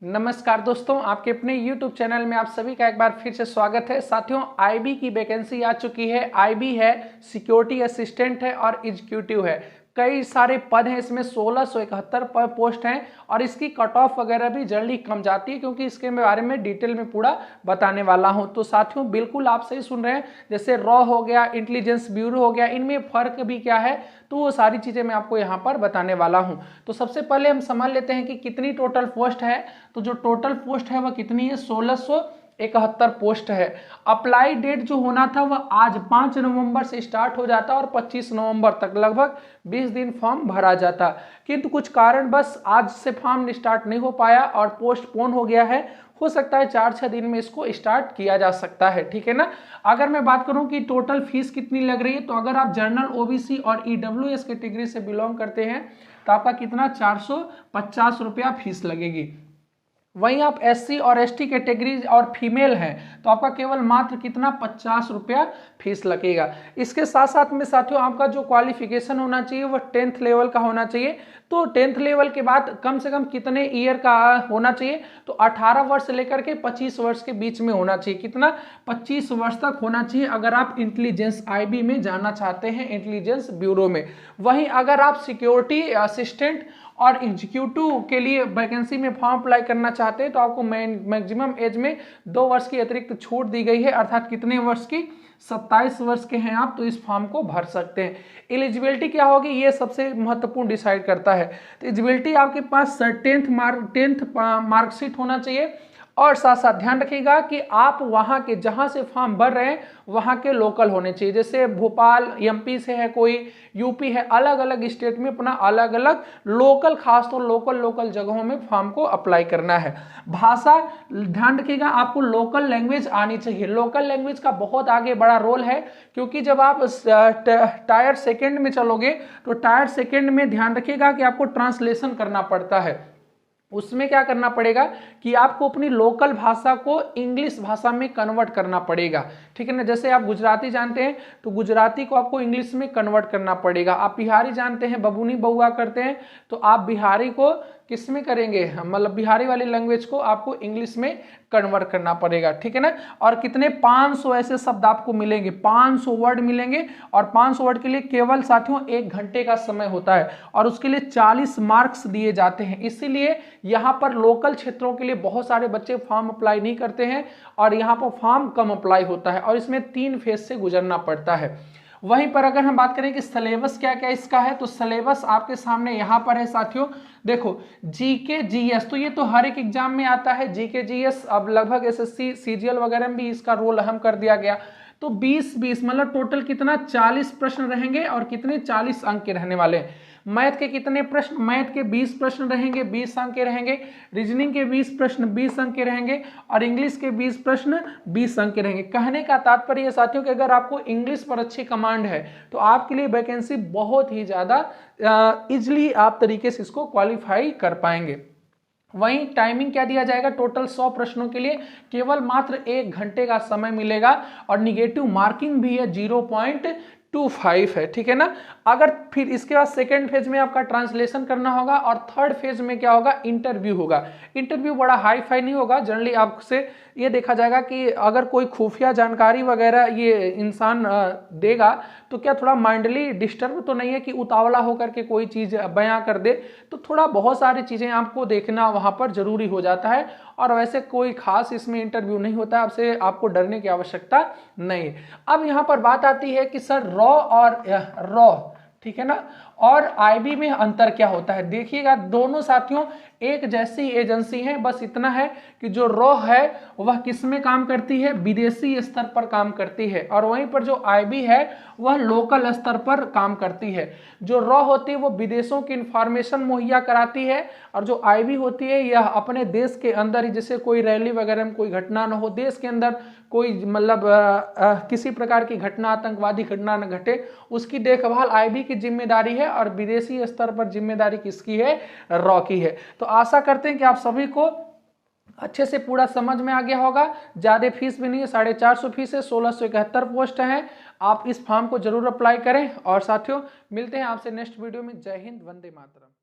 नमस्कार दोस्तों, आपके अपने YouTube चैनल में आप सभी का एक बार फिर से स्वागत है। साथियों, IB की वैकेंसी आ चुकी है। IB है, सिक्योरिटी असिस्टेंट है और एग्जीक्यूटिव है। कई सारे पद हैं, इसमें 1671 पोस्ट हैं और इसकी कट ऑफ वगैरह भी जल्दी कम जाती है, क्योंकि इसके बारे में डिटेल में पूरा बताने वाला हूं। तो साथियों, बिल्कुल आप सही सुन रहे हैं। जैसे रॉ हो गया, इंटेलिजेंस ब्यूरो हो गया, इनमें फर्क भी क्या है, तो वो सारी चीजें मैं आपको यहाँ पर बताने वाला हूँ। तो सबसे पहले हम समझ लेते हैं कि कितनी टोटल पोस्ट है। तो जो टोटल पोस्ट है वह कितनी है, 1671 पोस्ट है। अप्लाई डेट जो होना था वह आज 5 नवंबर से स्टार्ट हो जाता और 25 नवंबर तक लगभग 20 दिन फॉर्म भरा जाता, किंतु कुछ कारण बस आज से फॉर्म स्टार्ट नहीं हो पाया और पोस्टपोन हो गया है। हो सकता है 4-6 दिन में इसको स्टार्ट किया जा सकता है, ठीक है ना। अगर मैं बात करूं कि टोटल फीस कितनी लग रही है, तो अगर आप जनरल, ओबीसी और ईडब्ल्यूएस कैटेगरी से बिलोंग करते हैं तो आपका कितना 450 रुपया फीस लगेगी। वहीं आप SC और ST कैटेगरी और फीमेल हैं तो आपका केवल मात्र कितना 50 रुपया फीस लगेगा। इसके साथ साथ में साथियों, आपका जो क्वालिफिकेशन होना चाहिए वह 10th लेवल का होना चाहिए। तो 10th लेवल के बाद कम से कम कितने ईयर का होना चाहिए, तो 18 वर्ष से लेकर के 25 वर्ष के बीच में होना चाहिए। कितना, 25 वर्ष तक होना चाहिए अगर आप इंटेलिजेंस IB में जाना चाहते हैं, इंटेलिजेंस ब्यूरो में। वहीं अगर आप सिक्योरिटी असिस्टेंट और एग्जीक्यूटिव के लिए वैकेंसी में फॉर्म अप्लाई करना चाहते हैं तो आपको मैक्सिमम एज में 2 वर्ष की अतिरिक्त छूट दी गई है, अर्थात कितने वर्ष की, 27 वर्ष के हैं आप तो इस फॉर्म को भर सकते हैं। एलिजिबिलिटी क्या होगी, ये सबसे महत्वपूर्ण डिसाइड करता है। तो एलिजिबिलिटी आपके पास 10th मार्कशीट होना चाहिए और साथ साथ ध्यान रखिएगा कि आप वहां के जहां से फॉर्म भर रहे हैं वहां के लोकल होने चाहिए। जैसे भोपाल MP से है, कोई UP है, अलग अलग स्टेट में अपना अलग अलग लोकल, खासतौर लोकल जगहों में फॉर्म को अप्लाई करना है। भाषा ध्यान रखिएगा, आपको लोकल लैंग्वेज आनी चाहिए। लोकल लैंग्वेज का बहुत आगे बड़ा रोल है, क्योंकि जब आप टायर 2 में चलोगे तो टायर 2 में ध्यान रखिएगा कि आपको ट्रांसलेशन करना पड़ता है। उसमें क्या करना पड़ेगा कि आपको अपनी लोकल भाषा को इंग्लिश भाषा में कन्वर्ट करना पड़ेगा, ठीक है ना। जैसे आप गुजराती जानते हैं तो गुजराती को आपको इंग्लिश में कन्वर्ट करना पड़ेगा। आप बिहारी जानते हैं, बबूनी बहुआ करते हैं, तो आप बिहारी को किस में करेंगे, मतलब बिहारी वाली लैंग्वेज को आपको इंग्लिश में कन्वर्ट करना पड़ेगा, ठीक है ना। और कितने 500 ऐसे शब्द आपको मिलेंगे, 500 वर्ड मिलेंगे और 500 वर्ड के लिए केवल साथियों 1 घंटे का समय होता है और उसके लिए 40 मार्क्स दिए जाते हैं। इसीलिए यहाँ पर लोकल क्षेत्रों के लिए बहुत सारे बच्चे फॉर्म अप्लाई नहीं करते हैं और यहाँ पर फॉर्म कम अप्लाई होता है और इसमें 3 फेज से गुजरना पड़ता है। वहीं पर अगर हम बात करें कि सिलेबस क्या क्या इसका है, तो सिलेबस आपके सामने यहाँ पर है साथियों। देखो, GK GS तो ये तो हर एक एग्जाम में आता है। GK GS अब लगभग SSC CGL वगैरह में भी इसका रोल अहम कर दिया गया। तो 20-20 मतलब टोटल कितना 40 प्रश्न रहेंगे और कितने 40 अंक के रहने वाले हैं। मैथ के कितने प्रश्न, मैथ के 20 प्रश्न रहेंगे, 20 अंक के रहेंगे। रीजनिंग के 20 प्रश्न 20 अंक के रहेंगे और इंग्लिश के 20 प्रश्न 20 अंक के रहेंगे। कहने का तात्पर्य ये साथियों कि अगर आपको इंग्लिश पर अच्छी कमांड है तो आपके लिए वैकेंसी बहुत ही ज्यादा इजिली आप तरीके से इसको क्वालिफाई कर पाएंगे। वहीं टाइमिंग क्या दिया जाएगा, टोटल 100 प्रश्नों के लिए केवल मात्र 1 घंटे का समय मिलेगा और निगेटिव मार्किंग भी है 0.25 है, ठीक है ना। अगर फिर इसके बाद 2nd फेज में आपका ट्रांसलेशन करना होगा और 3rd फेज में क्या होगा, इंटरव्यू होगा। इंटरव्यू बड़ा हाई फाई नहीं होगा, जनरली आपसे ये देखा जाएगा कि अगर कोई खुफिया जानकारी वगैरह ये इंसान देगा तो क्या थोड़ा माइंडली डिस्टर्ब तो नहीं है कि उतावला होकर के कोई चीज बयां कर दे, तो थोड़ा बहुत सारी चीजें आपको देखना वहां पर जरूरी हो जाता है। और वैसे कोई खास इसमें इंटरव्यू नहीं होता है, आपसे आपको डरने की आवश्यकता नहीं। अब यहाँ पर बात आती है कि सर रॉ और रॉ, ठीक है ना, और IB में अंतर क्या होता है। देखिएगा, दोनों साथियों एक जैसी एजेंसी है, बस इतना है कि जो रॉ है वह किस में काम करती है, विदेशी स्तर पर काम करती है और वहीं पर जो IB है वह लोकल स्तर पर काम करती है। जो रॉ होती है वो विदेशों की इंफॉर्मेशन मुहैया कराती है और जो IB होती है यह अपने देश के अंदर ही, जैसे कोई रैली वगैरह में कोई घटना न हो, देश के अंदर कोई मतलब किसी प्रकार की घटना, आतंकवादी घटना न घटे, उसकी देखभाल IB की जिम्मेदारी है और विदेशी स्तर पर जिम्मेदारी किसकी है, रॉ की है। तो आशा करते हैं कि आप सभी को अच्छे से पूरा समझ में आ गया होगा। ज्यादा फीस भी नहीं है, 450 फीस है, 1671 पोस्ट हैं। आप इस फॉर्म को जरूर अप्लाई करें और साथियों मिलते हैं आपसे नेक्स्ट वीडियो में। जय हिंद, वंदे मातरम।